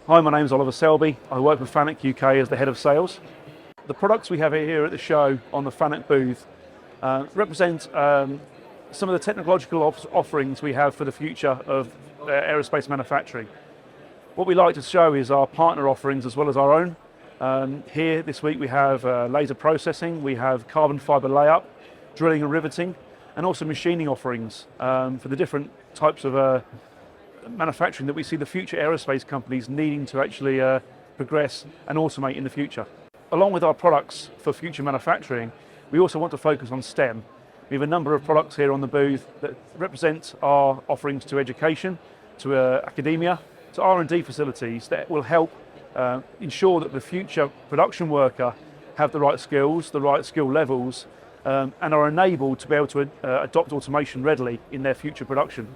Hi, my name is Oliver Selby. I work for FANUC UK as the head of sales. The products we have here at the show on the FANUC booth represent some of the technological offerings we have for the future of aerospace manufacturing. What we like to show is our partner offerings as well as our own. Here this week we have laser processing, we have carbon fibre layup, drilling and riveting, and also machining offerings for the different types of manufacturing that we see the future aerospace companies needing to actually progress and automate in the future. Along with our products for future manufacturing, we also want to focus on STEM. We have a number of products here on the booth that represent our offerings to education, to academia, to R&D facilities that will help ensure that the future production worker have the right skills, the right skill levels, and are enabled to be able to adopt automation readily in their future production.